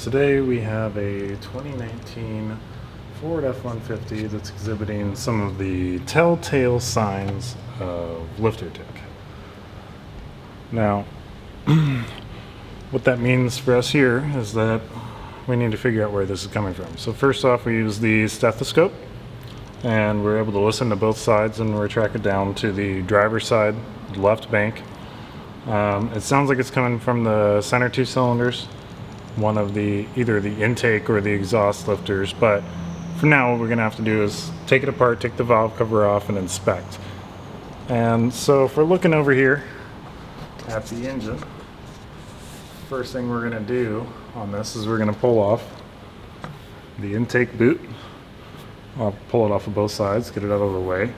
Today we have a 2019 Ford F-150 that's exhibiting some of the telltale signs of lifter tick. Now, what that means for us here is that we need to figure out where this is coming from. So first off, we use the stethoscope, and we're able to listen to both sides, and we're track it down to the driver's side, left bank. It sounds like it's coming from the center two cylinders, one of the either the intake or the exhaust lifters, but for now what we're gonna have to do is take it apart, take the valve cover off, and inspect. And so if we're looking over here at the engine, first thing we're gonna do on this is we're gonna pull off the intake boot. I'll pull it off of both sides, get it out of the way.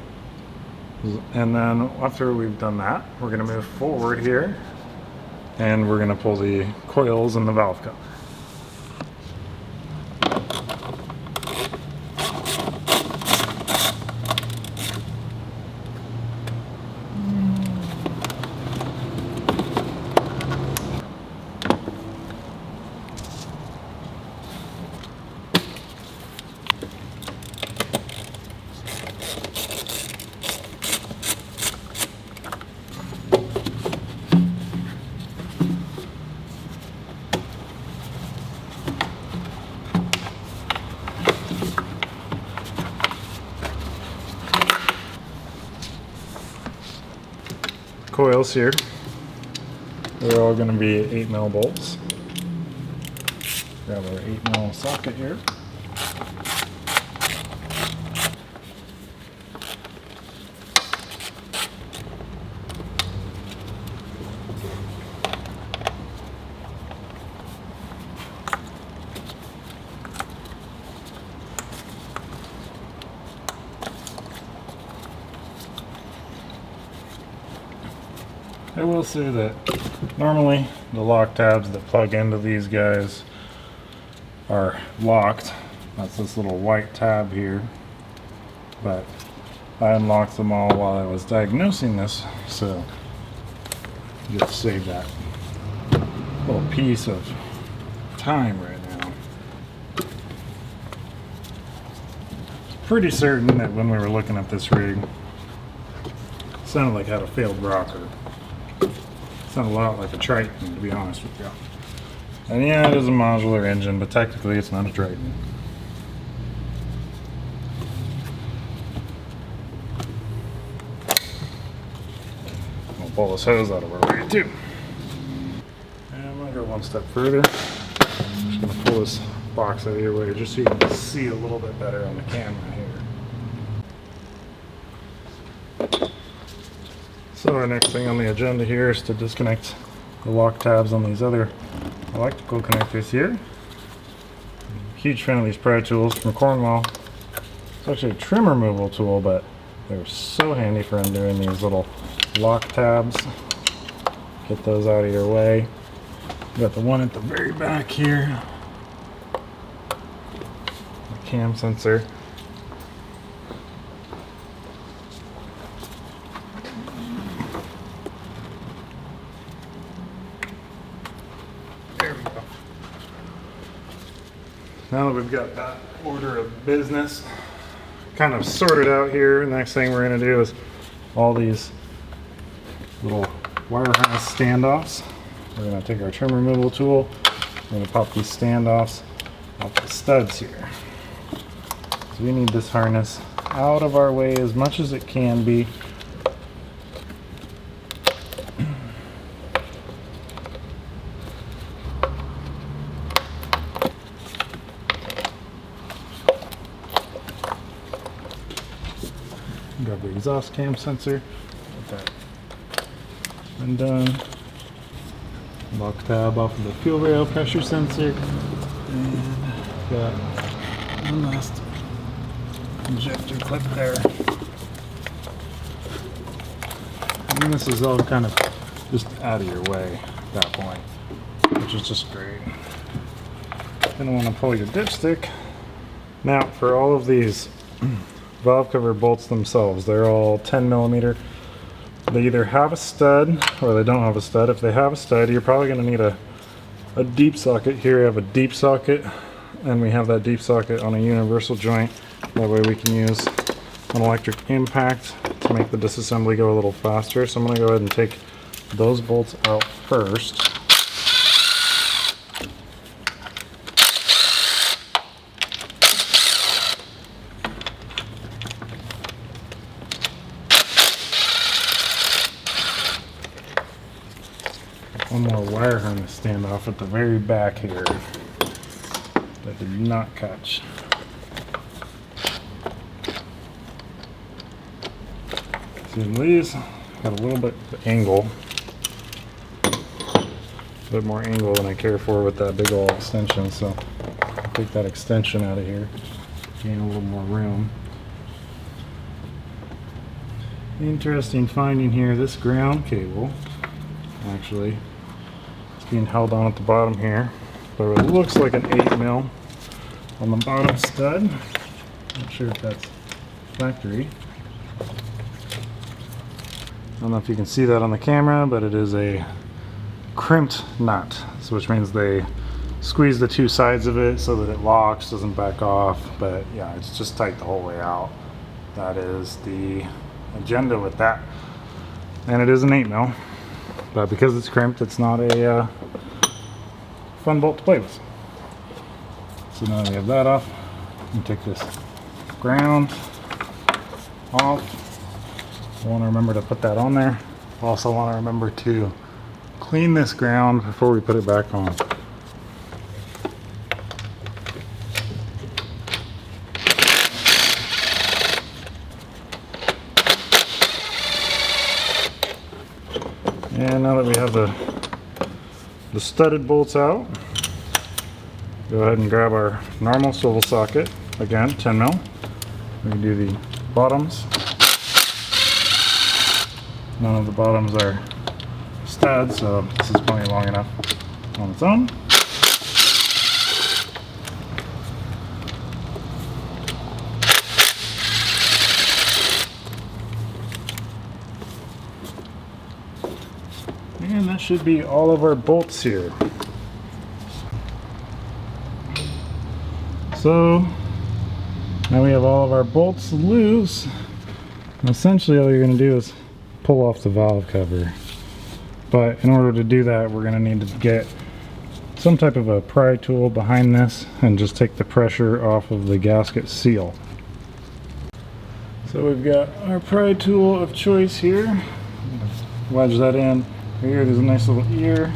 And then after we've done that, we're going to move forward here and we're going to pull the coils and the valve cover. Coils here, they're all going to be 8mm bolts. Grab our 8mm socket here. I will say that normally the lock tabs that plug into these guys are locked. That's this little white tab here, but I unlocked them all while I was diagnosing this, so just save that little piece of time right now. Pretty certain that when we were looking at this rig, it sounded like it had a failed rocker. Sounds a lot like a Triton, to be honest with you. And yeah, it is a modular engine, but technically it's not a Triton. We'll pull this hose out of our way too. And I'm gonna go one step further. I'm just gonna pull this box out of your way just so you can see a little bit better on the camera here. So our next thing on the agenda here is to disconnect the lock tabs on these other electrical connectors here. I'm a huge fan of these Pro Tools from Cornwall. It's actually a trim removal tool, but they're so handy for undoing these little lock tabs. Get those out of your way. We got the one at the very back here, the cam sensor. Now that we've got that order of business kind of sorted out here, the next thing we're going to do is all these little wire harness standoffs. We're going to take our trim removal tool, we're going to pop these standoffs off the studs here. So we need this harness out of our way as much as it can be. Grab the exhaust cam sensor, get that undone. Lock tab off of the fuel rail pressure sensor, and got one last injector clip there. And this is all kind of just out of your way at that point, which is just great. Then I want to pull your dipstick. Now for all of these valve cover bolts themselves, they're all 10mm. They either have a stud or they don't have a stud. If they have a stud, you're probably going to need a a deep socket. Here we have a deep socket, and we have that deep socket on a universal joint. That way we can use an electric impact to make the disassembly go a little faster. So I'm going to go ahead and take those bolts out first. One more wire harness standoff at the very back here that did not catch. See these got a little bit of angle, a bit more angle than I care for with that big old extension, so I'll take that extension out of here, gain a little more room. Interesting finding here, this ground cable actually being held on at the bottom here, but it looks like an 8mm on the bottom stud. Not sure if that's factory. I don't know if you can see that on the camera, but it is a crimped nut, so which means they squeeze the two sides of it so that it locks, doesn't back off, but yeah, it's just tight the whole way out. That is the agenda with that, and it is an 8mm. But because it's crimped, it's not a fun bolt to play with. So now that we have that off, we take this ground off. I want to remember to put that on there. Also want to remember to clean this ground before we put it back on. And now that we have the studded bolts out, go ahead and grab our normal swivel socket, again 10mm. We can do the bottoms. None of the bottoms are studs, so this is plenty long enough on its own. And that should be all of our bolts here. So now we have all of our bolts loose. And essentially all you're going to do is pull off the valve cover. But in order to do that, we're going to need to get some type of a pry tool behind this and just take the pressure off of the gasket seal. So we've got our pry tool of choice here. Wedge that in. Here, there's a nice little ear.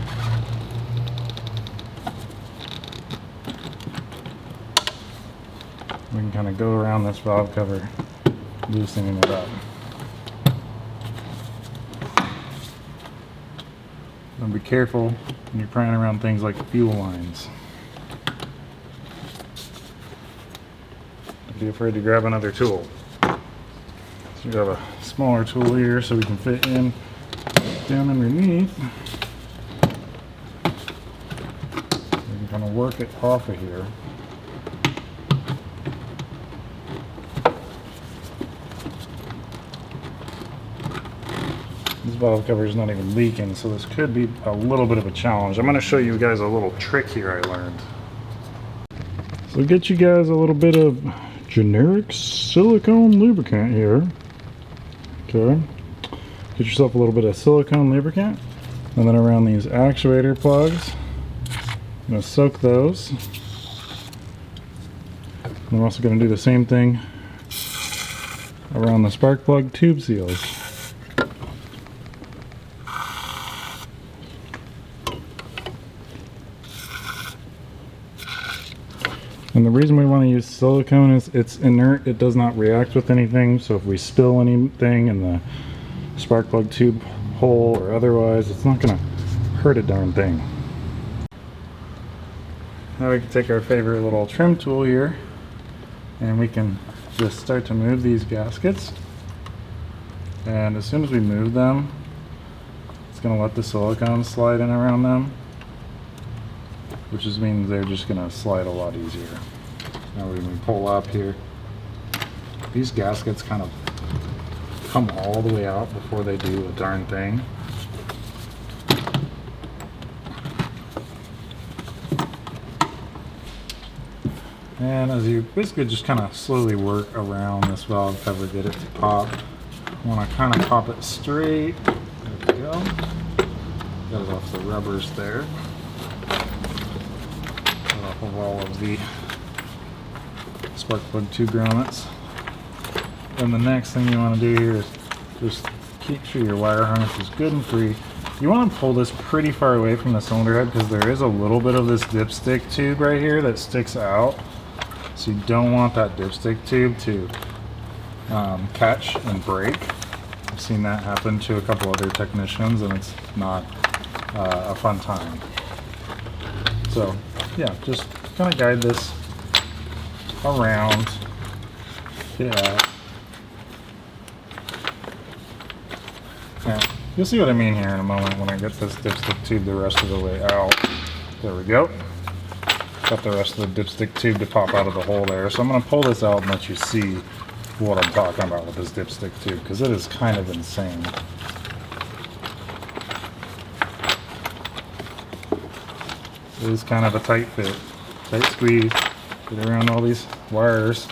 We can kind of go around this valve cover, loosening it up. And be careful when you're prying around things like fuel lines. Don't be afraid to grab another tool. So we have a smaller tool here so we can fit in down underneath. We can kind of work it off of here. This valve cover is not even leaking, so this could be a little bit of a challenge. I'm going to show you guys a little trick here I learned. So get you guys a little bit of generic silicone lubricant here. Okay. Get yourself a little bit of silicone lubricant, and then around these actuator plugs, I'm going to soak those. And I'm also going to do the same thing around the spark plug tube seals. And the reason we want to use silicone is it's inert, it does not react with anything, so if we spill anything in the spark plug tube hole or otherwise, it's not going to hurt a darn thing. Now we can take our favorite little trim tool here and we can just start to move these gaskets, and as soon as we move them, it's going to let the silicone slide in around them, which just means they're just going to slide a lot easier. Now when we pull up here, these gaskets kind of come all the way out before they do a darn thing. And as you basically just kind of slowly work around this valve cover, get it to pop. You want to kind of pop it straight. There we go. Got it off the rubbers there. Got off of all of the spark plug tube grommets. Then the next thing you want to do here is just keep sure your wire harness is good and free. You want to pull this pretty far away from the cylinder head because there is a little bit of this dipstick tube right here that sticks out. So you don't want that dipstick tube to catch and break. I've seen that happen to a couple other technicians and it's not a fun time. So yeah, just kind of guide this around, get it out. Now, you'll see what I mean here in a moment when I get this dipstick tube the rest of the way out. There we go. Got the rest of the dipstick tube to pop out of the hole there. So I'm going to pull this out and let you see what I'm talking about with this dipstick tube, because it is kind of insane. It is kind of a tight fit, tight squeeze. Get around all these wires.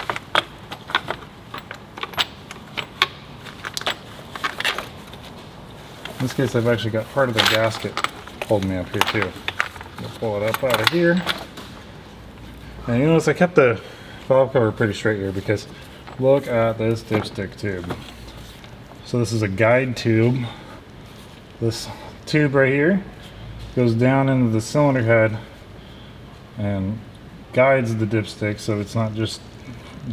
In this case, I've actually got part of the gasket holding me up here too. I'll pull it up out of here. And you notice I kept the valve cover pretty straight here because look at this dipstick tube. So this is a guide tube. This tube right here goes down into the cylinder head and guides the dipstick so it's not just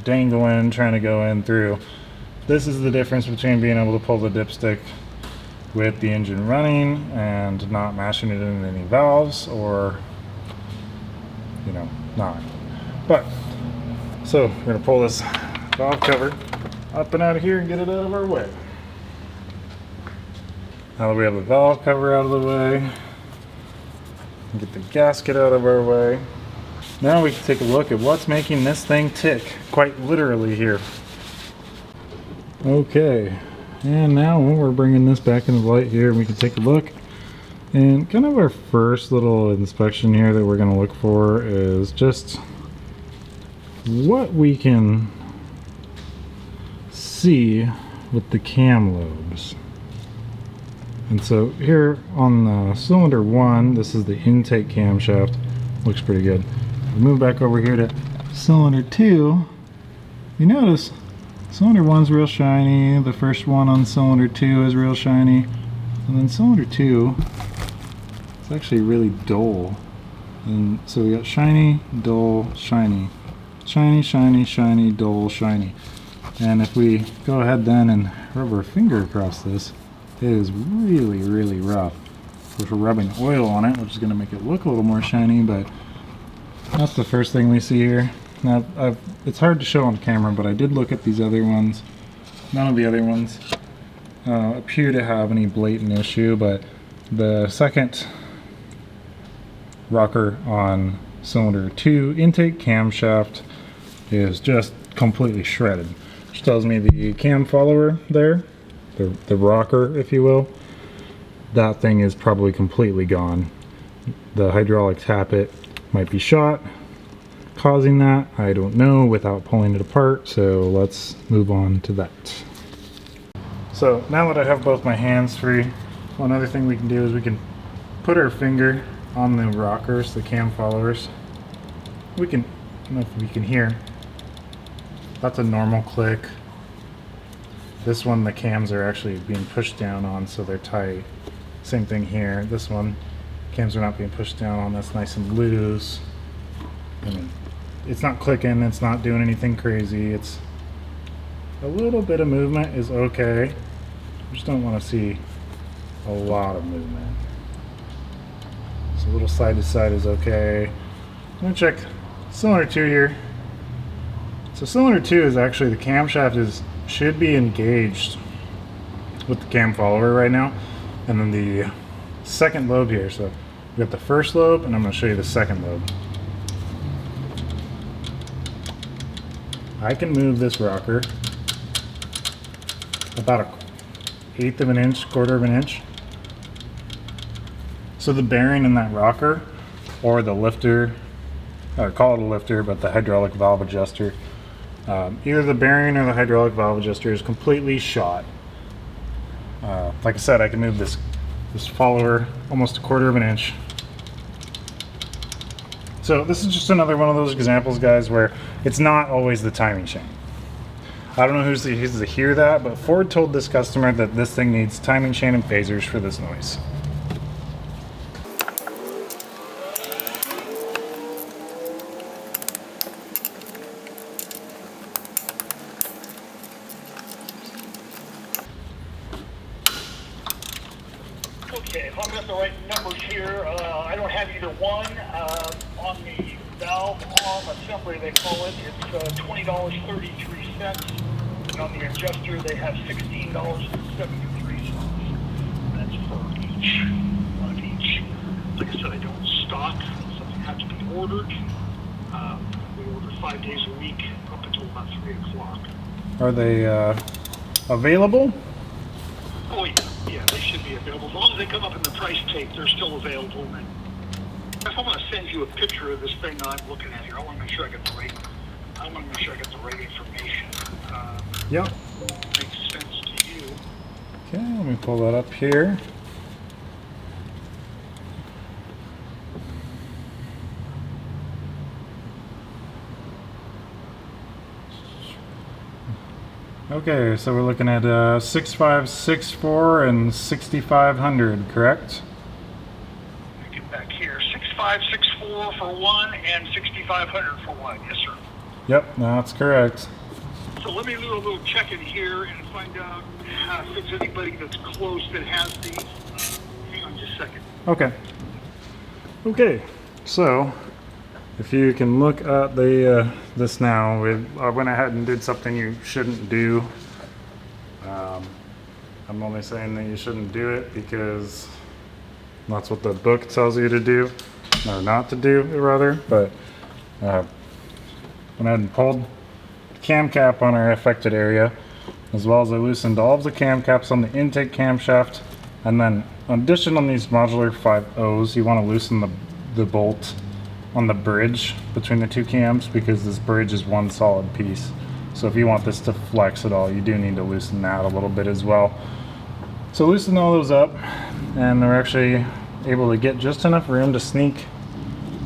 dangling trying to go in through. This is the difference between being able to pull the dipstick with the engine running and not mashing it into any valves, or you know, not. But so we're going to pull this valve cover up and out of here and get it out of our way. Now that we have the valve cover out of the way, get the gasket out of our way, now we can take a look at what's making this thing tick, quite literally here. Okay, and now we're bringing this back into the light here, we can take a look. And kind of our first little inspection here that we're going to look for is just what we can see with the cam lobes. And so here on the cylinder 1, this is the intake camshaft, looks pretty good. We move back over here to cylinder 2, you notice cylinder 1's real shiny, the first one on cylinder 2 is real shiny, and then cylinder 2 it's actually really dull. And so we got shiny, dull, shiny. Shiny, shiny, shiny, dull, shiny. And if we go ahead then and rub our finger across this, it is really, really rough. Of course, we're rubbing oil on it, which is going to make it look a little more shiny, but that's the first thing we see here. Now, it's hard to show on camera, but I did look at these other ones. None of the other ones appear to have any blatant issue, but the second rocker on cylinder 2 intake camshaft is just completely shredded, which tells me the cam follower there, the rocker if you will, that thing is probably completely gone. The hydraulic tappet might be shot, causing that. I don't know without pulling it apart, so let's move on to that. So now that I have both my hands free, one other thing we can do is we can put our finger on the rockers, the cam followers. We can, I don't know if we can hear, that's a normal click. This one the cams are actually being pushed down on, so they're tight. Same thing here. This one, cams are not being pushed down on, that's nice and loose. I mean, it's not clicking, it's not doing anything crazy. It's a little bit of movement is okay. I just don't want to see a lot of movement. So a little side to side is okay. I'm going to check cylinder 2 here. So cylinder 2 is actually, the camshaft should be engaged with the cam follower right now. And then the second lobe here. So we got the first lobe, and I'm going to show you the second lobe. I can move this rocker about 1/8 of an inch, 1/4 of an inch. So the bearing in that rocker, or the lifter call it a lifter, but the hydraulic valve adjuster. Either the bearing or the hydraulic valve adjuster is completely shot. Like I said, I can move this follower almost 1/4 of an inch. So this is just another one of those examples, guys, where it's not always the timing chain. I don't know who's to hear that, but Ford told this customer that this thing needs timing chain and phasers for this noise. Okay, if I've got the right numbers here, I don't have either one. On the valve arm assembly, they call it, it's $20.33. And on the adjuster, they have $16.73. That's for each. On each. Like I said, I don't stock. Something has to be ordered. We order 5 days a week up until about 3 o'clock. Are they available? Oh yeah, they should be available. As long as they come up in the price tape, they're still available. And if I'm going to send you a picture of this thing that I'm looking at here, I want to make sure I get the right. I want to make sure I get the right information. Yep. Makes sense to you. Okay, let me pull that up here. Okay, so we're looking at 6564 and 6500, correct? Get back here. 6564 for one and 6500 for one. Yes, sir. Yep, that's correct. So let me do a little check-in here and find out if there's anybody that's close that has these. Hang on just a second. Okay. Okay, so if you can look at the this now, I went ahead and did something you shouldn't do. I'm only saying that you shouldn't do it because that's what the book tells you to do, or not to do, rather. But went ahead and pulled the cam cap on our affected area, as well as I loosened all of the cam caps on the intake camshaft. And then, in addition, on these modular 5.0s, you want to loosen the bolt on the bridge between the two cams, because this bridge is one solid piece. So if you want this to flex at all, you do need to loosen that a little bit as well. So loosen all those up, and we're actually able to get just enough room to sneak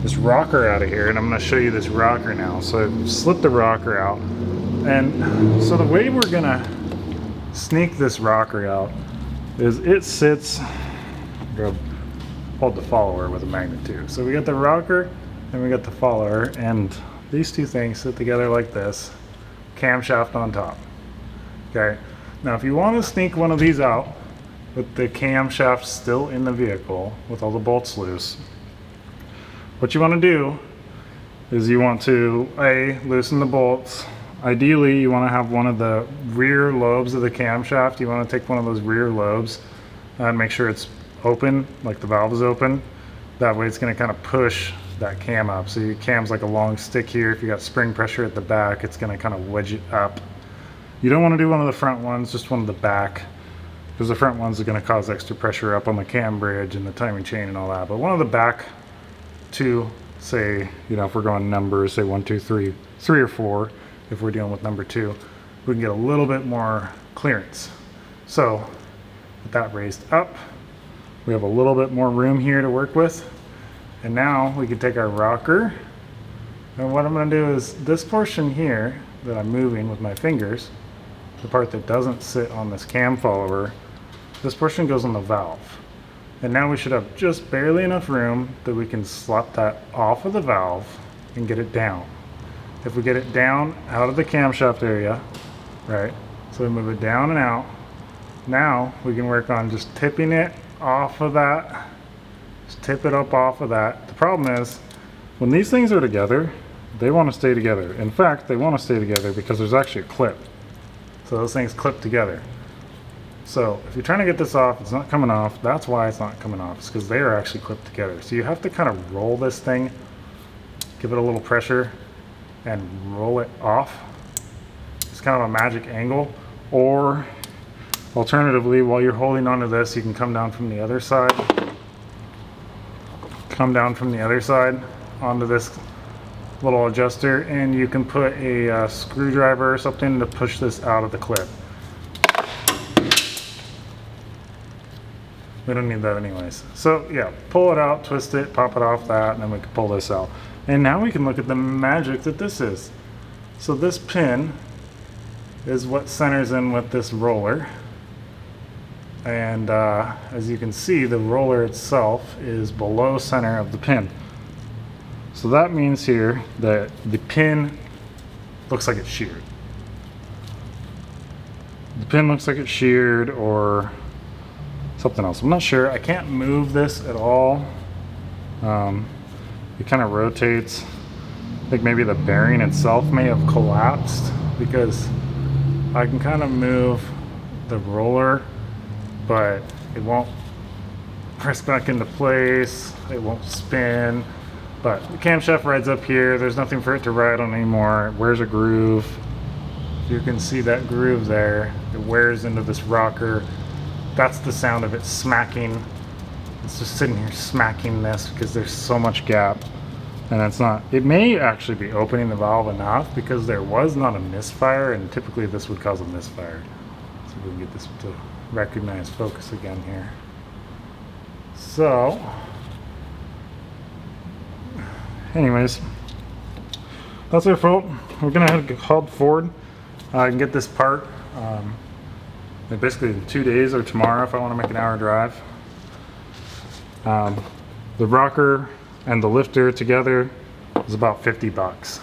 this rocker out of here. And I'm going to show you this rocker now. So I've slipped the rocker out, and so the way we're going to sneak this rocker out is it sits, hold the follower with a magnet too. So we got the rocker and we got the follower, and these two things sit together like this, camshaft on top. Okay, now if you want to sneak one of these out with the camshaft still in the vehicle with all the bolts loose, what you want to do is you want to loosen the bolts. Ideally you want to have one of the rear lobes of the camshaft. You want to take one of those rear lobes and make sure it's open, like the valve is open. That way it's going to kind of push that cam up. So your cam's like a long stick here. If you got spring pressure at the back, it's going to kind of wedge it up. You don't want to do one of the front ones, just one of the back, because the front ones are going to cause extra pressure up on the cam bridge and the timing chain and all that. But one of the back two, say, you know, if we're going numbers, say 1, 2, 3, 3 or 4, if we're dealing with number 2, we can get a little bit more clearance. So with that raised up, we have a little bit more room here to work with. And now we can take our rocker, and what I'm going to do is this portion here that I'm moving with my fingers, the part that doesn't sit on this cam follower, this portion goes on the valve. And now we should have just barely enough room that we can slot that off of the valve and get it down. If we get it down out of the camshaft area, right, so we move it down and out, now we can work on just tipping it off of that. Just tip it up off of that. The problem is, when these things are together, they want to stay together. In fact, they want to stay together because there's actually a clip. So those things clip together. So if you're trying to get this off, it's not coming off. That's why it's not coming off. It's because they are actually clipped together. So you have to kind of roll this thing, give it a little pressure, and roll it off. It's kind of a magic angle. Or alternatively, while you're holding onto this, you can come down from the other side. Come down from the other side onto this little adjuster, and you can put a screwdriver or something to push this out of the clip. We don't need that anyways. So yeah, pull it out, twist it, pop it off that, and then we can pull this out. And now we can look at the magic that this is. So this pin is what centers in with this roller. And as you can see, the roller itself is below center of the pin. So that means here that the pin looks like it's sheared. The pin looks like it's sheared or something else. I'm not sure. I can't move this at all. It kind of rotates. I think maybe the bearing itself may have collapsed because I can kind of move the roller, but it won't press back into place. It won't spin. But the camshaft rides up here. There's nothing for it to ride on anymore. It wears a groove. You can see that groove there. It wears into this rocker. That's the sound of it smacking. It's just sitting here smacking this because there's so much gap. And it's not, it may actually be opening the valve enough because there was not a misfire, and typically this would cause a misfire. So we can get this to recognize focus again here. So, anyways, that's our fault. We're gonna have to call Ford and get this part. Basically in 2 days or tomorrow if I want to make an hour drive. The rocker and the lifter together is about 50 bucks.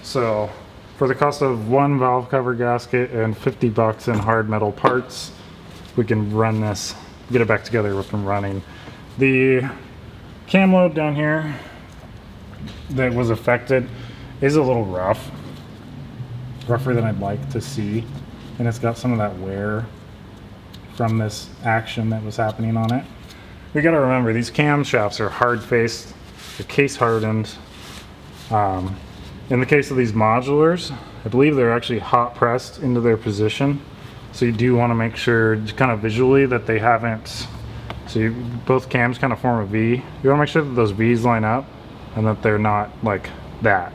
So for the cost of one valve cover gasket and 50 bucks in hard metal parts, we can run this, get it back together up and running. The cam lobe down here that was affected is a little rough, rougher than I'd like to see. And it's got some of that wear from this action that was happening on it. We got to remember these camshafts are hard faced, they're case hardened. In the case of these modulars, I believe they're actually hot pressed into their position. So you do want to make sure, kind of visually, that they haven't. So both cams kind of form a V. You want to make sure that those V's line up and that they're not like that.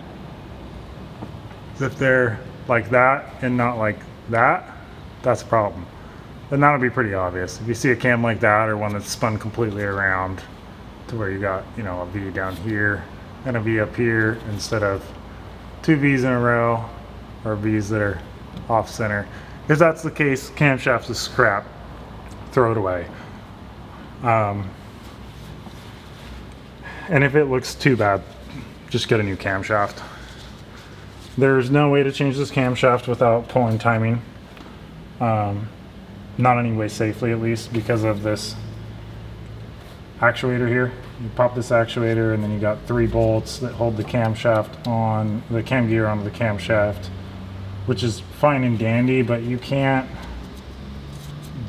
If they're like that and not like that, that's a problem. Then that'll be pretty obvious. If you see a cam like that, or one that's spun completely around to where you got, you know, a V down here and a V up here instead of two V's in a row, or V's that are off center. If that's the case, camshafts is scrap. Throw it away. And if it looks too bad, just get a new camshaft. There's no way to change this camshaft without pulling timing. Not anyway safely, at least, because of this actuator here. You pop this actuator and then you got 3 bolts that hold the camshaft on, the cam gear onto the camshaft, which is fine and dandy, but you can't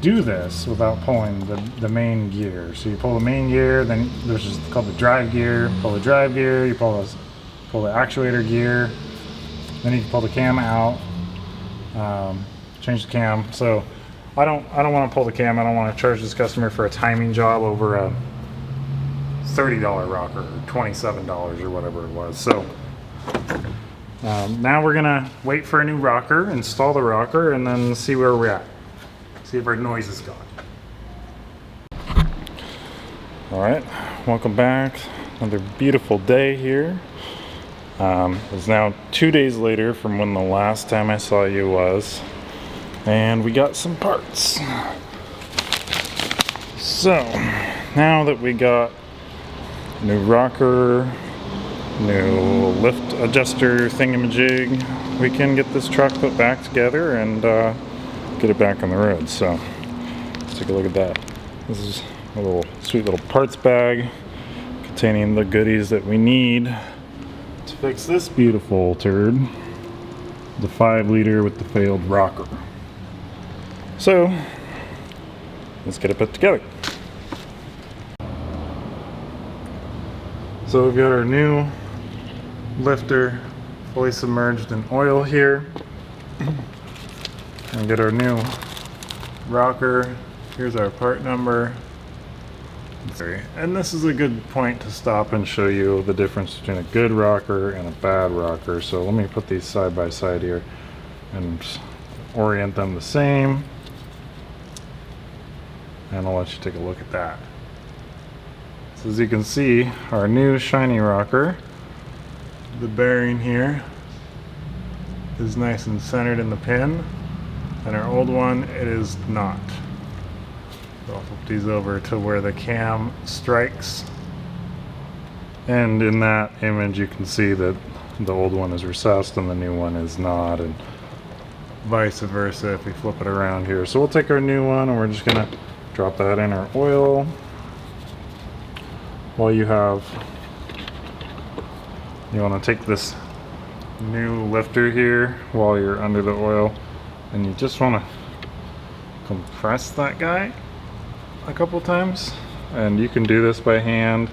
do this without pulling the main gear. So you pull the main gear, then there's just called the drive gear. Pull the drive gear, you pull the actuator gear, then you can pull the cam out, change the cam. So I don't want to pull the cam. I don't want to charge this customer for a timing job over a $30 rocker or $27 or whatever it was. So now we're gonna wait for a new rocker, install the rocker, and then see where we're at. See if our noise is gone. All right, welcome back. Another beautiful day here. It's now 2 days later from when the last time I saw you was, and we got some parts. So now that we got new rocker, new lift adjuster thingamajig, we can get this truck put back together and get it back on the road. So let's take a look at that. This is a little sweet little parts bag containing the goodies that we need to fix this beautiful turd, the 5-liter with the failed rocker. So let's get it put together. So we've got our new lifter fully submerged in oil here. And get our new rocker. Here's our part number. And this is a good point to stop and show you the difference between a good rocker and a bad rocker. So let me put these side by side here and orient them the same. And I'll let you take a look at that. So as you can see, our new shiny rocker, the bearing here is nice and centered in the pin, and our old one, it is not. So I'll flip these over to where the cam strikes, and in that image you can see that the old one is recessed and the new one is not, and vice versa if we flip it around here. So we'll take our new one and we're just gonna drop that in our oil. While you want to take this new lifter here while you're under the oil, and you just want to compress that guy a couple times. And you can do this by hand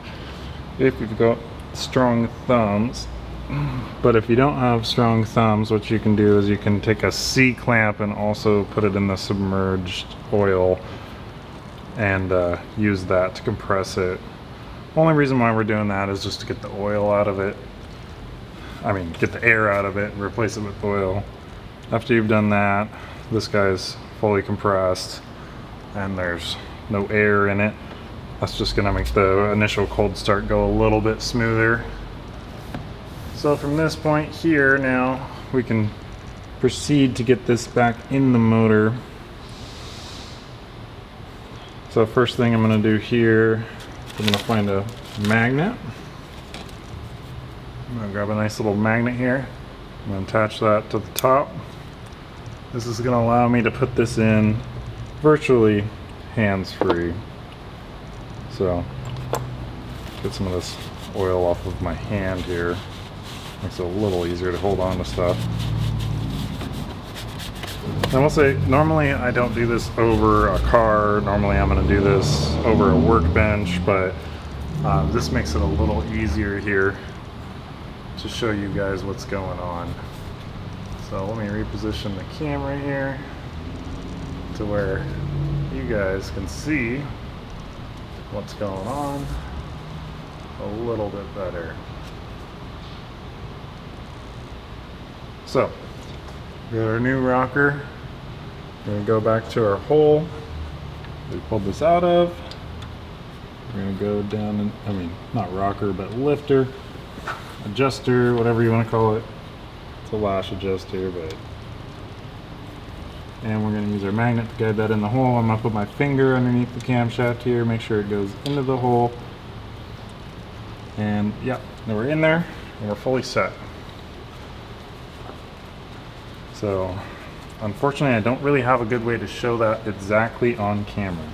if you've got strong thumbs, but if you don't have strong thumbs, what you can do is you can take a C-clamp and also put it in the submerged oil and use that to compress it. Only reason why we're doing that is just to get the oil out of it. I mean, get the air out of it and replace it with oil. After you've done that, this guy's fully compressed and there's no air in it. That's just gonna make the initial cold start go a little bit smoother. So from this point here now, we can proceed to get this back in the motor. So first thing I'm gonna do here, I'm gonna find a magnet. I'm gonna grab a nice little magnet here. I'm gonna attach that to the top. This is gonna allow me to put this in virtually hands-free. So, get some of this oil off of my hand here. Makes it a little easier to hold on to stuff. I will say, normally I don't do this over a car. Normally I'm gonna do this over a workbench, but this makes it a little easier here to show you guys what's going on. So let me reposition the camera here to where you guys can see what's going on a little bit better. So, we got our new rocker. We're gonna go back to our hole we pulled this out of. We're gonna go down and, I mean, not rocker, but lifter, adjuster, whatever you want to call it. It's a lash adjuster, but. And we're gonna use our magnet to guide that in the hole. I'm gonna put my finger underneath the camshaft here, make sure it goes into the hole. And yeah, now we're in there and we're fully set. So, unfortunately, I don't really have a good way to show that exactly on camera.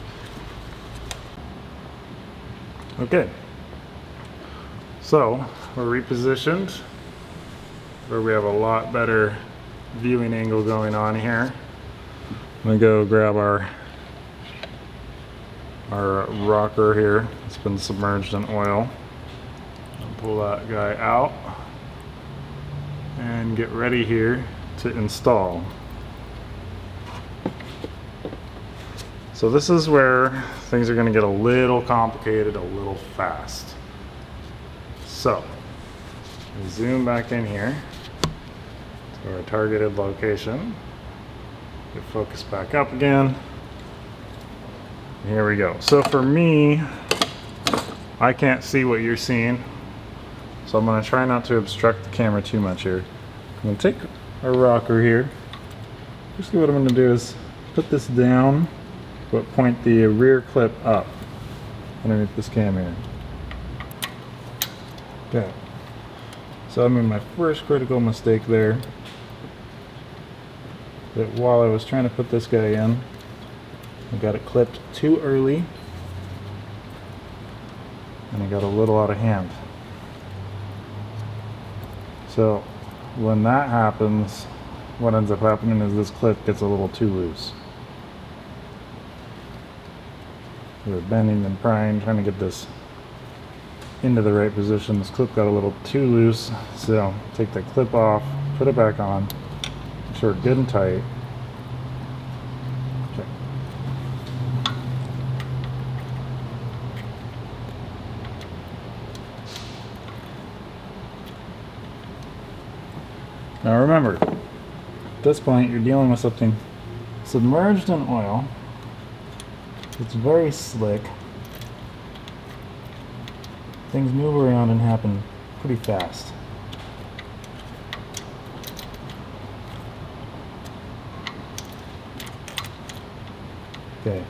Okay, so we're repositioned where we have a lot better viewing angle going on here. I'm gonna go grab our rocker here. It's been submerged in oil. I'll pull that guy out and get ready here to install. So this is where things are going to get a little complicated, a little fast. So we zoom back in here to our targeted location. Get focus back up again. Here we go. So for me, I can't see what you're seeing, so I'm going to try not to obstruct the camera too much here. I'm going to take our rocker here. Basically what I'm going to do is put this down, but point the rear clip up underneath this cam here. Okay. So I made my first critical mistake there. That while I was trying to put this guy in, I got it clipped too early and I got a little out of hand. So when that happens, what ends up happening is this clip gets a little too loose. We're bending and prying, trying to get this into the right position. This clip got a little too loose, so take the clip off, put it back on, make sure it's good and tight. Okay. Now remember, at this point you're dealing with something submerged in oil. It's very slick. Things move around and happen pretty fast. Okay,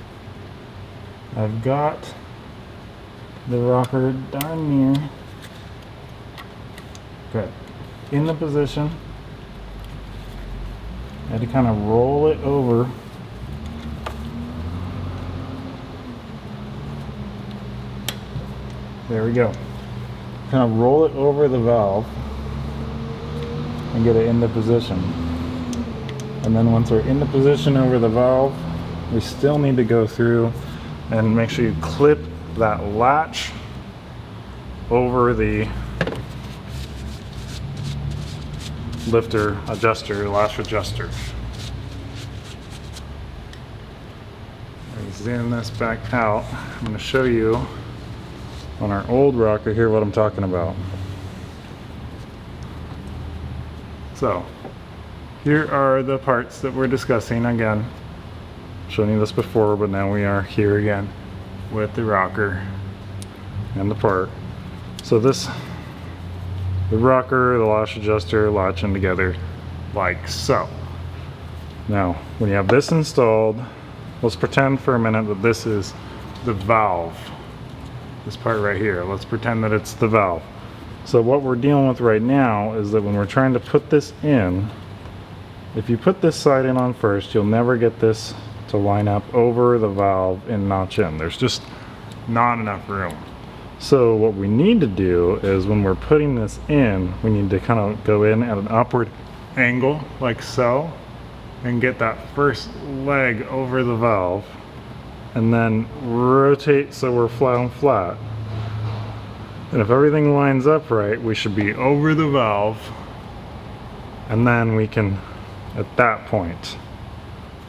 I've got the rocker darn near. Good. In the position. I had to kind of roll it over. There we go. Kind of roll it over the valve and get it into position. And then once we're in the position over the valve, we still need to go through and make sure you clip that latch over the lifter adjuster, latch adjuster. Zoom this back out. I'm going to show you on our old rocker here what I'm talking about. So here are the parts that we're discussing again. Shown you this before, but now we are here again with the rocker and the part. So this, the rocker, the latch adjuster latching together like so. Now when you have this installed, let's pretend for a minute that this is the valve. This part right here, let's pretend that it's the valve. So what we're dealing with right now is that when we're trying to put this in, if you put this side in on first, you'll never get this to line up over the valve and notch in. There's just not enough room. So what we need to do is when we're putting this in, we need to kind of go in at an upward angle like so and get that first leg over the valve and then rotate so we're flat on flat. And if everything lines up right, we should be over the valve, and then we can, at that point,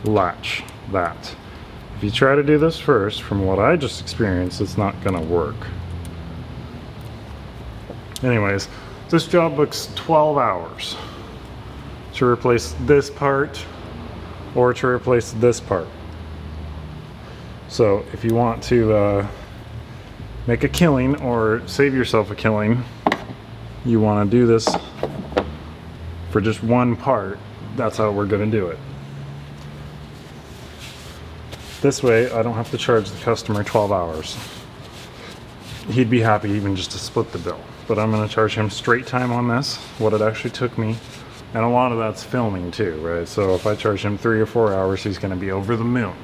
latch that. If you try to do this first, from what I just experienced, it's not gonna work. Anyways, this job looks 12 hours to replace this part or to replace this part. So if you want to make a killing or save yourself a killing, you want to do this for just one part. That's how we're going to do it. This way I don't have to charge the customer 12 hours. He'd be happy even just to split the bill, but I'm going to charge him straight time on this, what it actually took me. And a lot of that's filming too, right? So if I charge him 3 or 4 hours, he's going to be over the moon.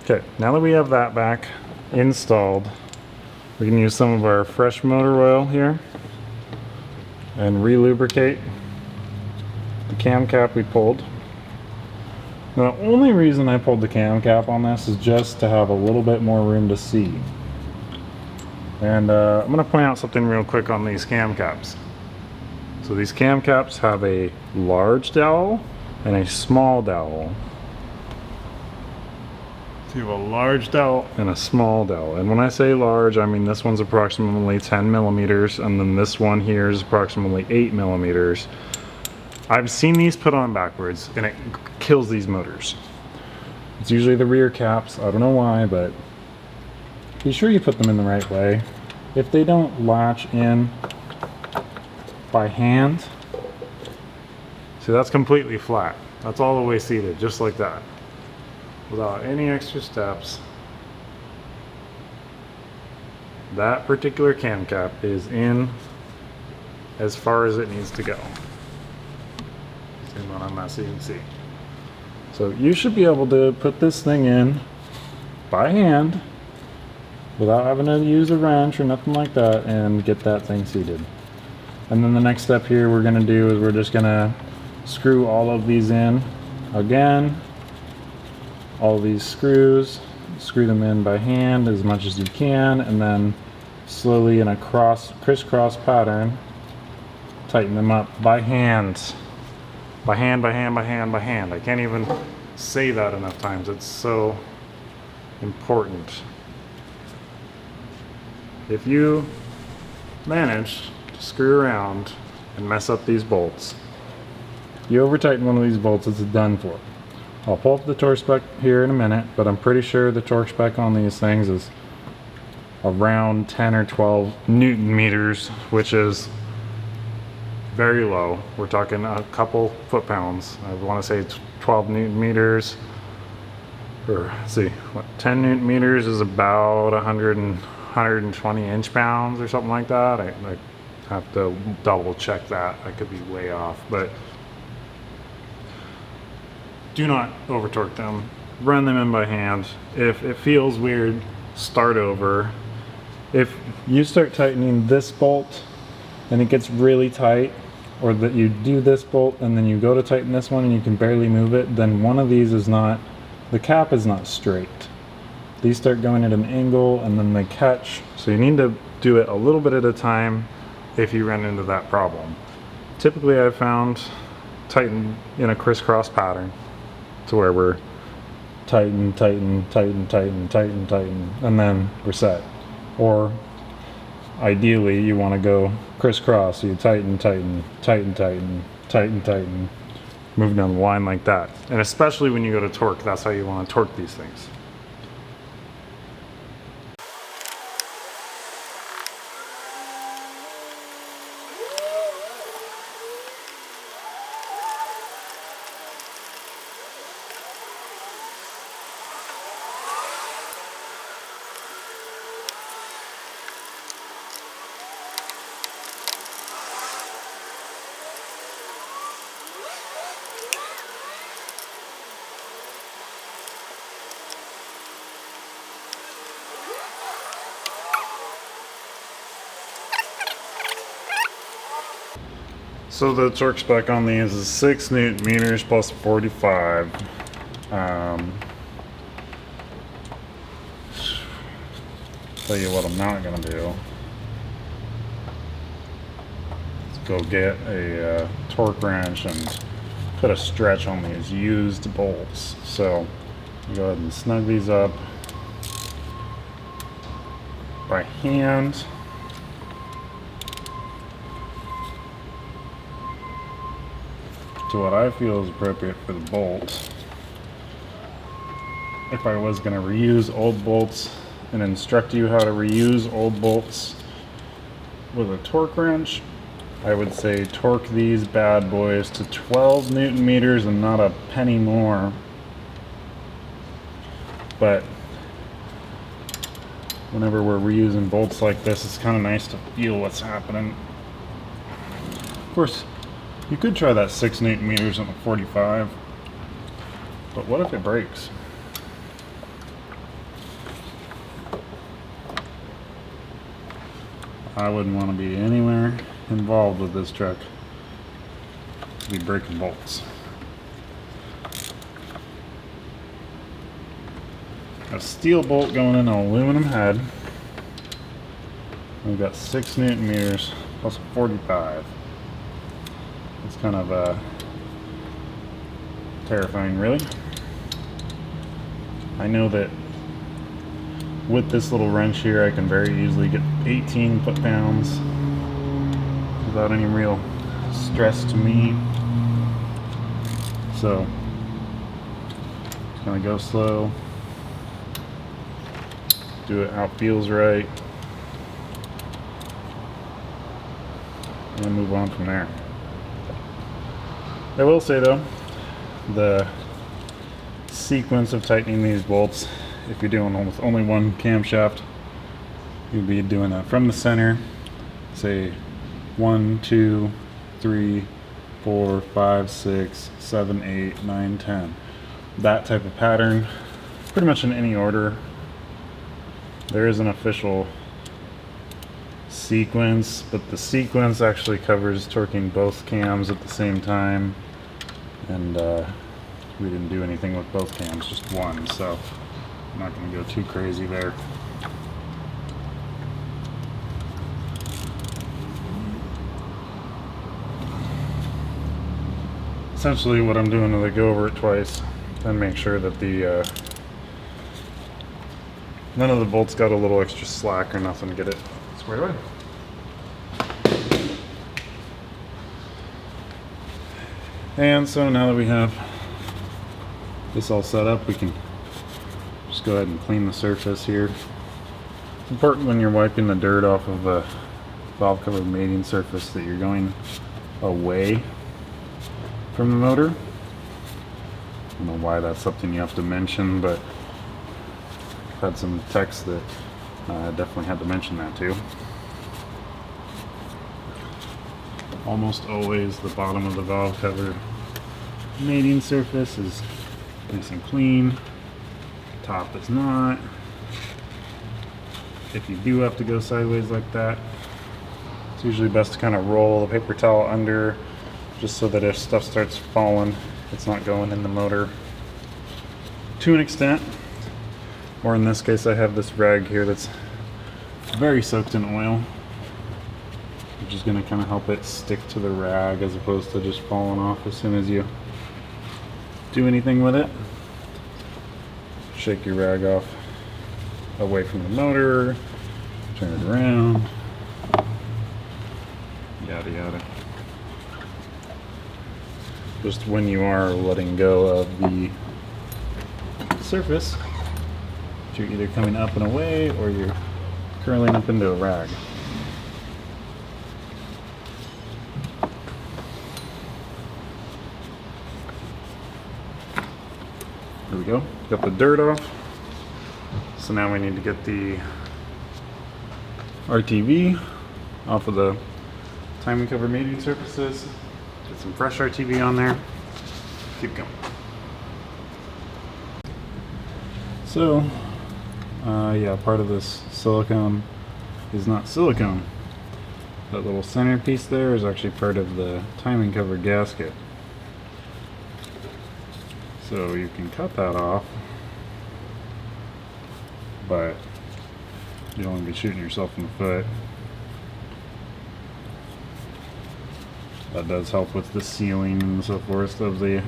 Okay, now that we have that back installed, we can use some of our fresh motor oil here and re-lubricate the cam cap we pulled. Now, the only reason I pulled the cam cap on this is just to have a little bit more room to see. And I'm going to point out something real quick on these cam caps. So these cam caps have a large dowel and a small dowel. So you have a large dowel and a small dowel. And when I say large, I mean this one's approximately 10 millimeters, and then this one here is approximately 8 millimeters. I've seen these put on backwards, and it kills these motors. It's usually the rear caps. I don't know why, but be sure you put them in the right way. If they don't latch in by hand, see, that's completely flat. That's all the way seated, just like that, without any extra steps. That particular cam cap is in as far as it needs to go. Zoom on that so you can see. So you should be able to put this thing in by hand without having to use a wrench or nothing like that and get that thing seated. And then the next step here we're going to do is we're just going to screw all of these in again. All these screws, screw them in by hand as much as you can, and then slowly in a crisscross pattern tighten them up by hand. By hand, by hand, by hand, by hand. I can't even say that enough times. It's so important. If you manage to screw around and mess up these bolts. You over tighten one of these bolts, it's done for. I'll pull up the torque spec here in a minute, but I'm pretty sure the torque spec on these things is around 10 or 12 Newton meters, which is very low. We're talking a couple foot-pounds. I want to say 12 Newton meters, or let's see, what, 10 Newton meters is about 120 inch-pounds or something like that. I have to double check that. I could be way off, but do not over torque them. Run them in by hand. If it feels weird, start over. If you start tightening this bolt and it gets really tight, or that you do this bolt and then you go to tighten this one and you can barely move it, then one of these is not, the cap is not straight. These start going at an angle and then they catch. So you need to do it a little bit at a time if you run into that problem. Typically I've found tighten in a crisscross pattern to where we're tighten, tighten, tighten, tighten, tighten, tighten, and then we're set. Or ideally you want to go crisscross, so you tighten, tighten, tighten, tighten, tighten, tighten, move down the line like that. And especially when you go to torque, that's how you want to torque these things. So the torque spec on these is 6 Newton meters plus 45. Tell you what I'm not gonna do. Let's go get a torque wrench and put a stretch on these used bolts. So go ahead and snug these up by hand. To what I feel is appropriate for the bolt. If I was going to reuse old bolts and instruct you how to reuse old bolts with a torque wrench, I would say torque these bad boys to 12 Newton meters and not a penny more. But whenever we're reusing bolts like this, it's kind of nice to feel what's happening. Of course, you could try that 6 Newton meters on a 45, but what if it breaks? I wouldn't want to be anywhere involved with this truck to be breaking bolts. A steel bolt going in an aluminum head. We've got 6 Newton meters plus a 45. It's kind of terrifying, really. I know that with this little wrench here, I can very easily get 18 foot-pounds without any real stress to me. So, just gonna go slow, do it how it feels right, and move on from there. I will say though, the sequence of tightening these bolts, if you're doing with only one camshaft, you'll be doing that from the center, say 1, 2, 3, 4, 5, 6, 7, 8, 9, 10. That type of pattern, pretty much in any order. There is an official sequence, but the sequence actually covers torquing both cams at the same time, and we didn't do anything with both cams, just one, so I'm not going to go too crazy there. Essentially what I'm doing is I go over it twice and make sure that the none of the bolts got a little extra slack or nothing to get it squared away. And so now that we have this all set up, we can just go ahead and clean the surface here. It's important when you're wiping the dirt off of a valve cover mating surface that you're going away from the motor. I don't know why that's something you have to mention, but I've had some texts that definitely had to mention that too. Almost always the bottom of the valve cover mating surface is nice and clean. Top is not. If you do have to go sideways like that, it's usually best to kind of roll the paper towel under, just so that if stuff starts falling, it's not going in the motor to an extent. Or in this case, I have this rag here that's very soaked in oil, which is going to kind of help it stick to the rag as opposed to just falling off as soon as you do anything with it. Shake your rag off away from the motor, turn it around, yada yada. Just when you are letting go of the surface, you're either coming up and away or you're curling up into a rag. There we go. Got the dirt off. So now we need to get the RTV off of the timing cover mating surfaces. Get some fresh RTV on there. Keep going. So, yeah, part of this silicone is not silicone. That little centerpiece there is actually part of the timing cover gasket. So you can cut that off, but you don't want to be shooting yourself in the foot. That does help with the sealing and so forth of the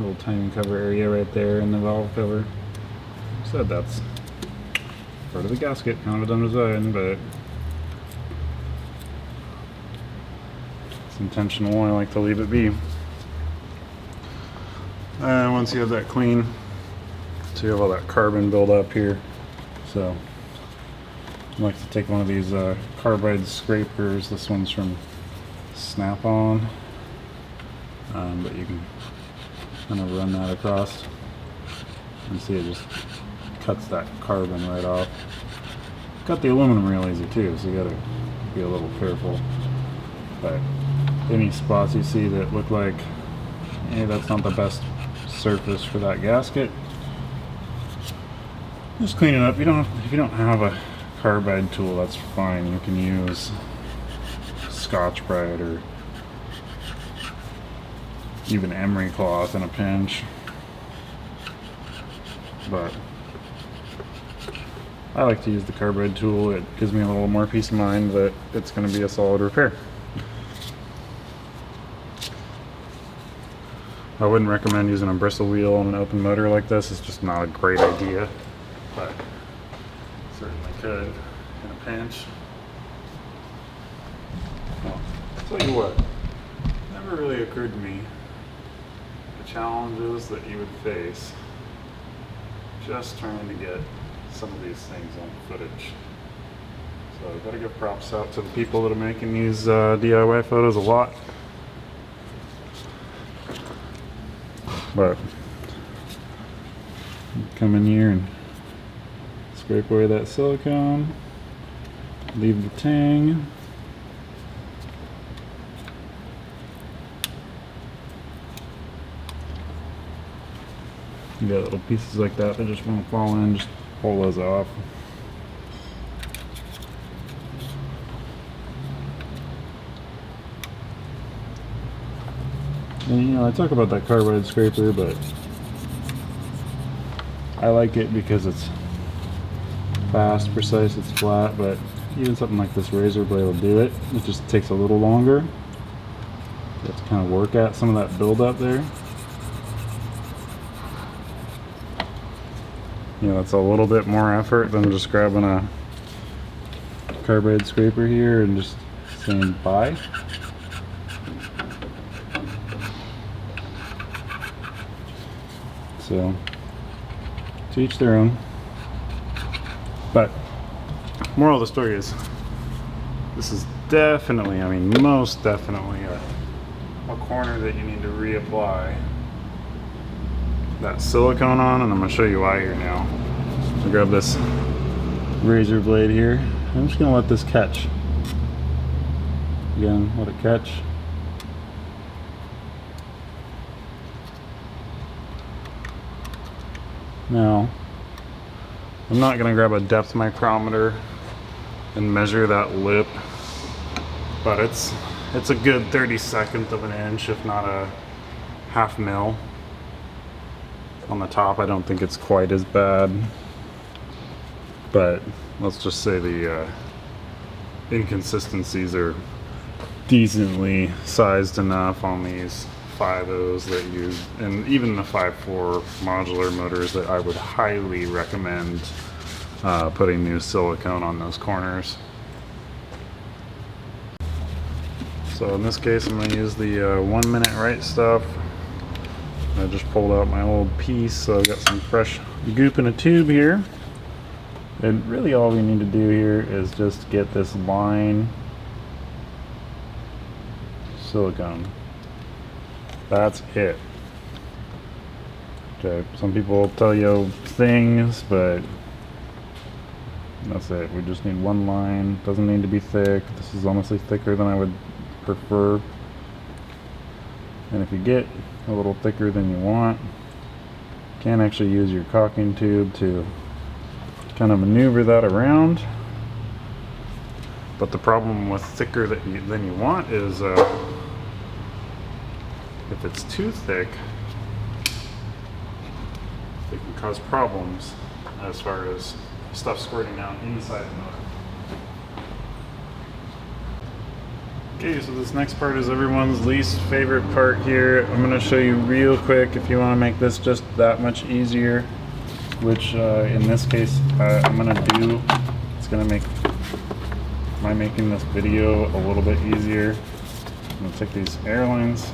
little timing cover area right there in the valve cover. Like I said, that's part of the gasket, kind of a dumb design, but it's intentional. I like to leave it be. Once you have that clean, so you have all that carbon build up here, so I like to take one of these carbide scrapers. This one's from Snap-on, but you can kind of run that across and see it just cuts that carbon right off. Cut the aluminum real easy too, so you gotta be a little careful. But any spots you see that look like, hey, that's not the best surface for that gasket, just clean it up. If you don't have a carbide tool, that's fine. You can use Scotch-Brite or even emery cloth in a pinch, but I like to use the carbide tool. It gives me a little more peace of mind that it's going to be a solid repair. I wouldn't recommend using a bristle wheel on an open motor like this. It's just not a great idea, but certainly could in a pinch. Well, I'll tell you what, it never really occurred to me the challenges that you would face just trying to get some of these things on footage. So I've got to give props out to the people that are making these DIY photos a lot. But come in here and scrape away that silicone, leave the tang. You got little pieces like that that just won't fall in, just pull those off. And you know, I talk about that carbide scraper, but I like it because it's fast, precise, it's flat, but even something like this razor blade will do it. It just takes a little longer. You have to kind of work at some of that buildup there. You know, it's a little bit more effort than just grabbing a carbide scraper here and just saying bye. So to each their own. But moral of the story is, this is definitely, I mean most definitely a corner that you need to reapply that silicone on, and I'm going to show you why here now. So grab this razor blade here. I'm just going to let this catch. Again, let it catch. Now, I'm not going to grab a depth micrometer and measure that lip, but it's a good 32nd of an inch, if not a half mil. On the top, I don't think it's quite as bad, but let's just say the inconsistencies are decently sized enough on these 5.0s that you, and even the 5.4 modular motors, that I would highly recommend putting new silicone on those corners. So in this case, I'm going to use the 1 minute right stuff. I just pulled out my old piece, so I've got some fresh goop in a tube here. And really all we need to do here is just get this line silicone. That's it. Okay, some people tell you things, but that's it. We just need one line. Doesn't need to be thick. This is honestly thicker than I would prefer. And if you get a little thicker than you want, you can actually use your caulking tube to kind of maneuver that around. But the problem with thicker than you want is if it's too thick, it can cause problems as far as stuff squirting out inside the motor. Okay, so this next part is everyone's least favorite part here. I'm going to show you real quick if you want to make this just that much easier, which in this case I'm going to do. It's going to make my making this video a little bit easier. I'm going to take these air lines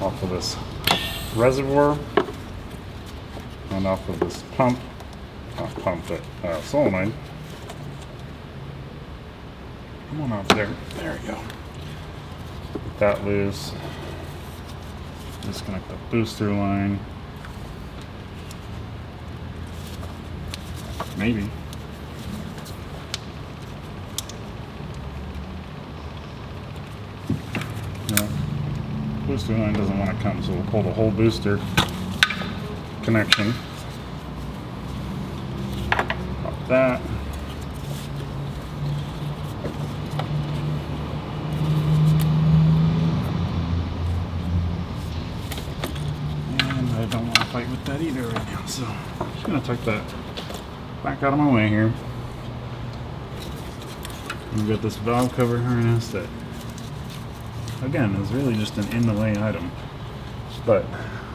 off of this reservoir and off of this pump, not pump, but solenoid. Come on out there. There we go. Get that loose. Disconnect the booster line. Maybe. No. Booster line doesn't want to come, so we'll pull the whole booster connection. Pop that. I don't want to fight with that either right now, so I'm just going to tuck that back out of my way here. We've got this valve cover harness that, again, is really just an in-the-way item. But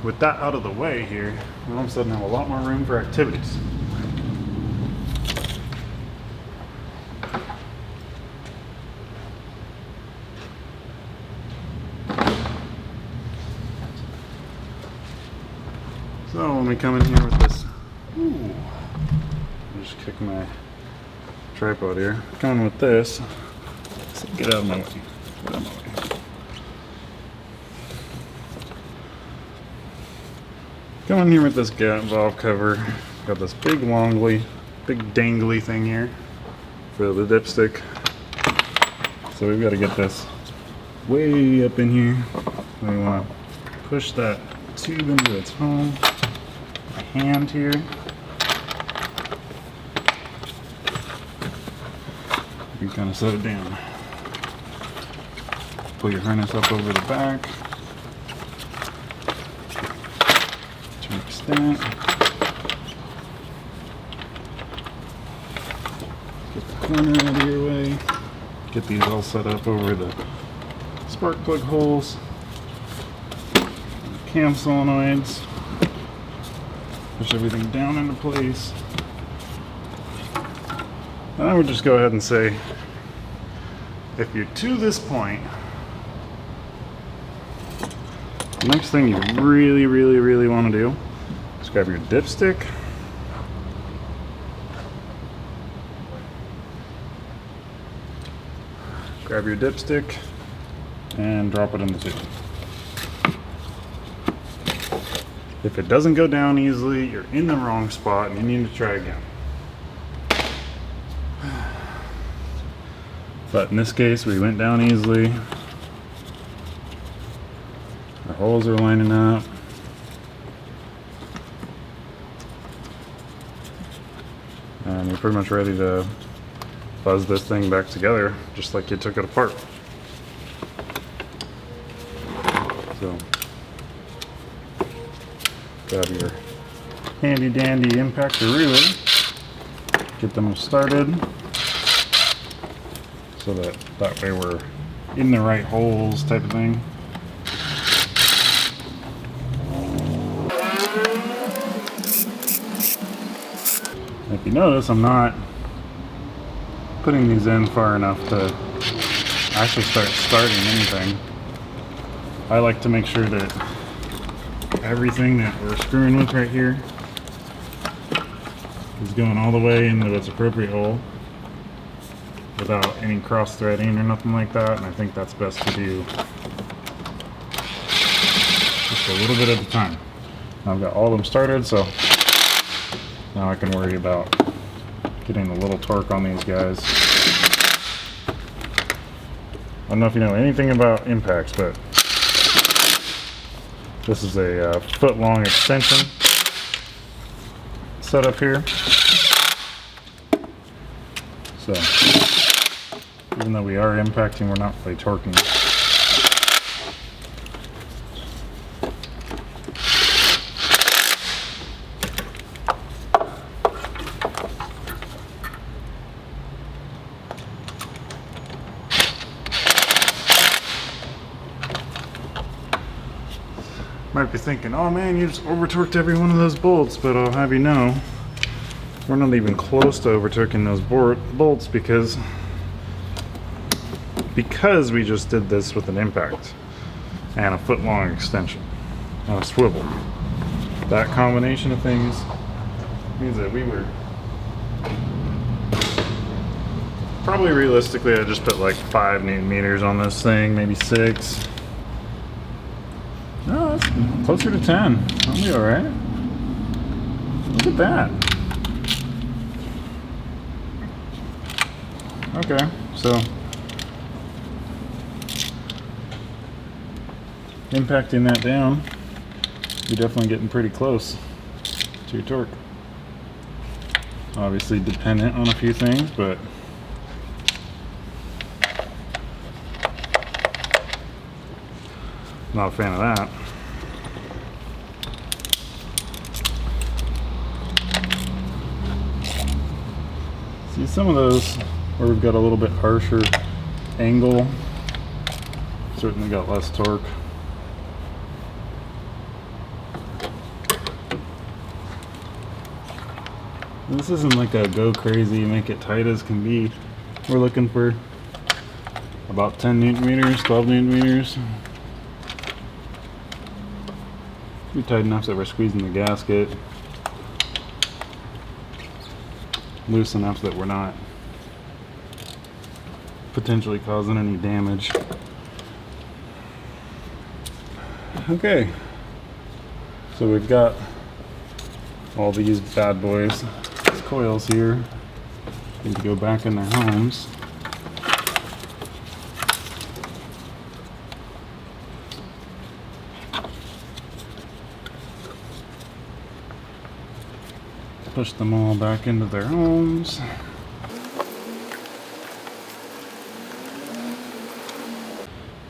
with that out of the way here, we all of a sudden have a lot more room for activities. So when we come in here with this, I'll just kick my tripod here. Coming with this, so get out of my way. Get out of my way. Coming here with this valve cover. Got this big dangly thing here for the dipstick. So we've got to get this way up in here. We want to push that tube into its home. My hand here. You can kind of set it down. Pull your harness up over the back to an extent. Get the corner out of your way. Get these all set up over the spark plug holes, cam solenoids. Push everything down into place. And I would just go ahead and say, if you're to this point, the next thing you really want to do Just grab your dipstick. Grab your dipstick and drop it in the tube. If it doesn't go down easily, you're in the wrong spot and you need to try again. But in this case, we went down easily. Our holes are lining up. And you're pretty much ready to fuzz this thing back together, just like you took it apart. So, grab your handy dandy impactor ruler, get them started, so that way we're in the right holes type of thing. If you notice, I'm not putting these in far enough to actually start starting anything. I like to make sure that everything that we're screwing with right here is going all the way into its appropriate hole without any cross threading or nothing like that, and I think that's best to do just a little bit at a time. Now I've got all of them started, so now I can worry about getting a little torque on these guys. I don't know if you know anything about impacts, but this is a foot-long extension setup here. So even though we are impacting, we're not really torquing. Might be thinking, oh man, you just over torqued every one of those bolts, but I'll have you know, we're not even close to over torquing those bolts because we just did this with an impact and a foot-long extension and a swivel. That combination of things means that we were probably realistically, I just put like 5 Newton meters on this thing, maybe 6. No, that's closer to 10. I'll be alright. Look at that. Okay, so impacting that down, you're definitely getting pretty close to your torque. Obviously dependent on a few things, but not a fan of that. See, some of those where we've got a little bit harsher angle certainly got less torque. This isn't like a go crazy, make it tight as can be. We're looking for about 10 Newton meters, 12 Newton meters. Be tight enough that we're squeezing the gasket. Loose enough that we're not potentially causing any damage. Okay, so we've got all these bad boys, these coils here, need to go back in their homes. Push them all back into their homes.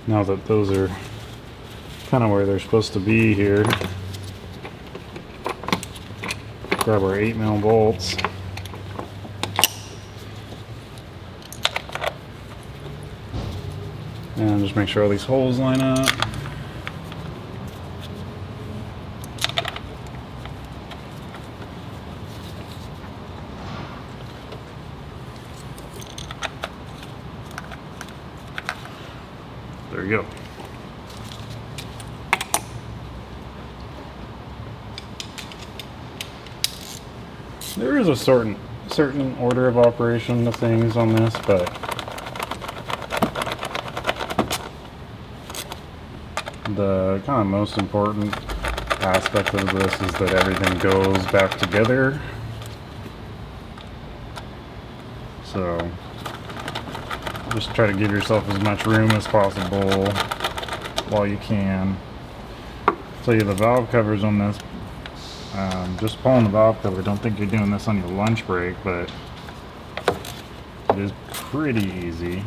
Now that those are kind of where they're supposed to be here, grab our 8mm bolts. And just make sure all these holes line up. There you go. There is a certain order of operation to things on this, but the kind of most important aspect of this is that everything goes back together. So just try to give yourself as much room as possible while you can. So the valve covers on this, just pulling the valve cover. Don't think you're doing this on your lunch break, but it is pretty easy.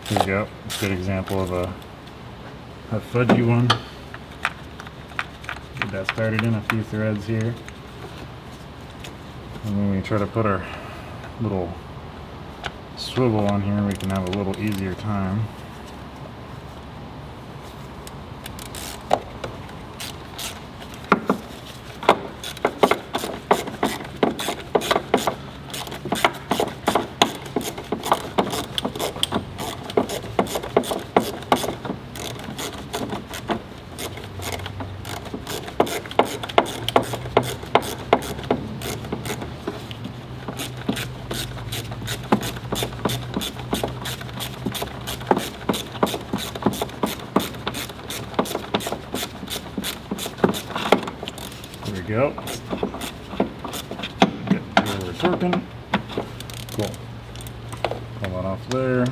Here we go. It's a good example of a fudgy one. Get that started in a few threads here. And when we try to put our little swivel on here, we can have a little easier time. Go. Get where we're torquing. Cool. Pull that off there.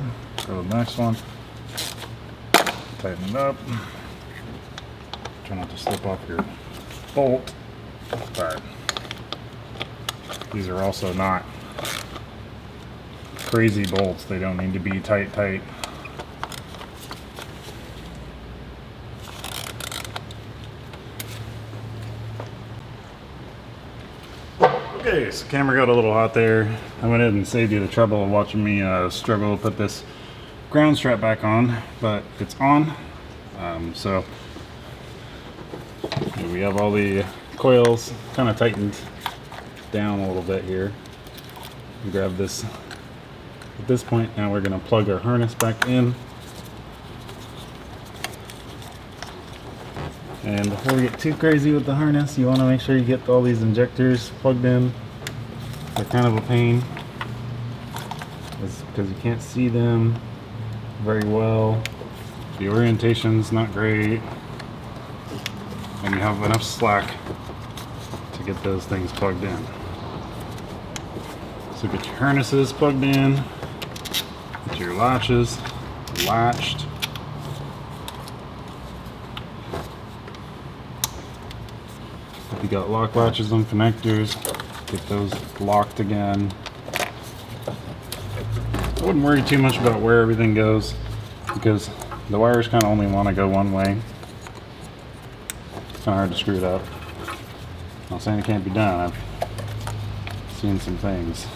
Go to the next one. Tighten it up. Try not to slip off your bolt. But these are also not crazy bolts. They don't need to be tight. Okay, so camera got a little hot there. I went ahead and saved you the trouble of watching me struggle to put this ground strap back on, but it's on. So we have all the coils kind of tightened down a little bit here. Grab this. At this point, now we're going to plug our harness back in. And before we get too crazy with the harness, you want to make sure you get all these injectors plugged in. They're kind of a pain because you can't see them very well. The orientation's not great, and you have enough slack to get those things plugged in. So get your harnesses plugged in, get your latches latched. If you got lock latches on connectors, get those locked again. I wouldn't worry too much about where everything goes because the wires kind of only want to go one way. It's kind of hard to screw it up. I'm not saying it can't be done. I've seen some things.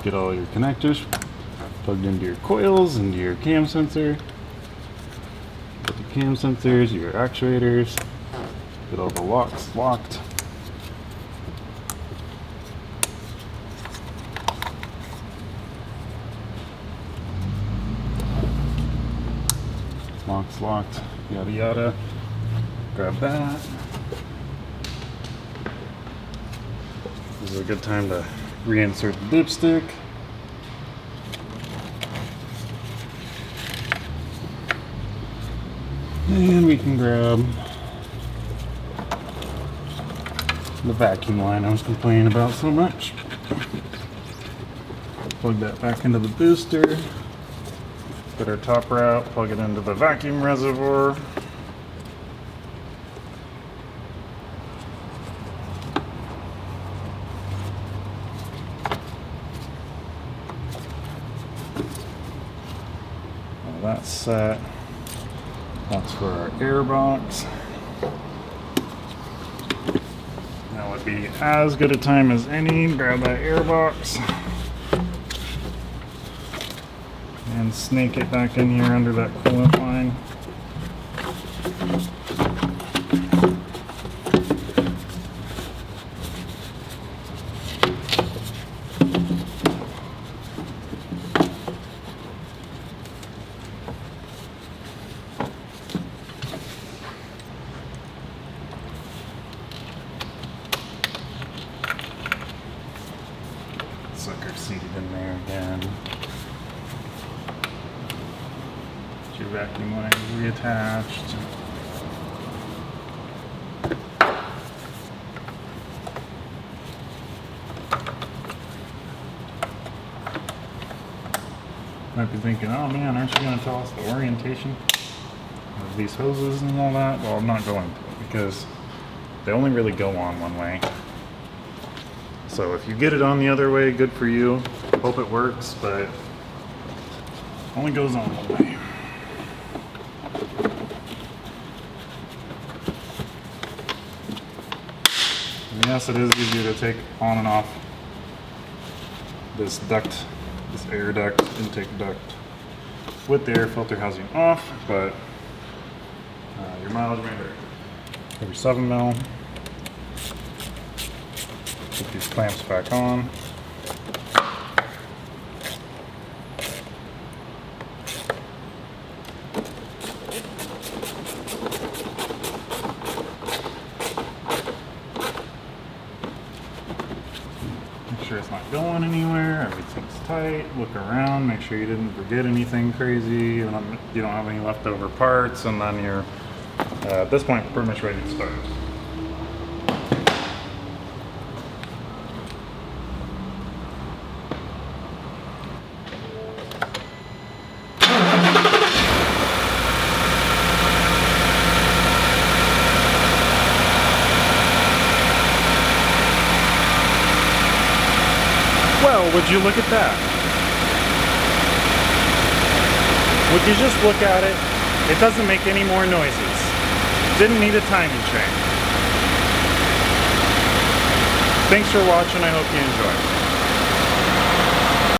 Get all your connectors plugged into your coils, into your cam sensor. Get the cam sensors, your actuators. Get all the locks locked. Locks locked, yada yada. Grab that. This is a good time to reinsert the dipstick. And we can grab the vacuum line I was complaining about so much. Plug that back into the booster. Put our topper out, plug it into the vacuum reservoir. Well, that's set. That's for our air box. That would be as good a time as any. Grab that air box and snake it back in here under that coolant line. your vacuum line reattached. Might be thinking, oh man, aren't you going to tell us the orientation of these hoses and all that? Well, I'm not going to, because they only really go on one way. So if you get it on the other way, good for you. Hope it works, but only goes on one way. And yes, it is easier to take on and off this duct, this air duct, intake duct, with the air filter housing off, but your mileage may vary. Every 7 mil. Put these clamps back on. Make sure it's not going anywhere, everything's tight. Look around, make sure you didn't forget anything crazy, you don't have any leftover parts, and then you're at this point pretty much ready to start. Well, would you look at that? Would you just look at it? It doesn't make any more noises. Didn't need a timing chain. Thanks for watching, I hope you enjoyed.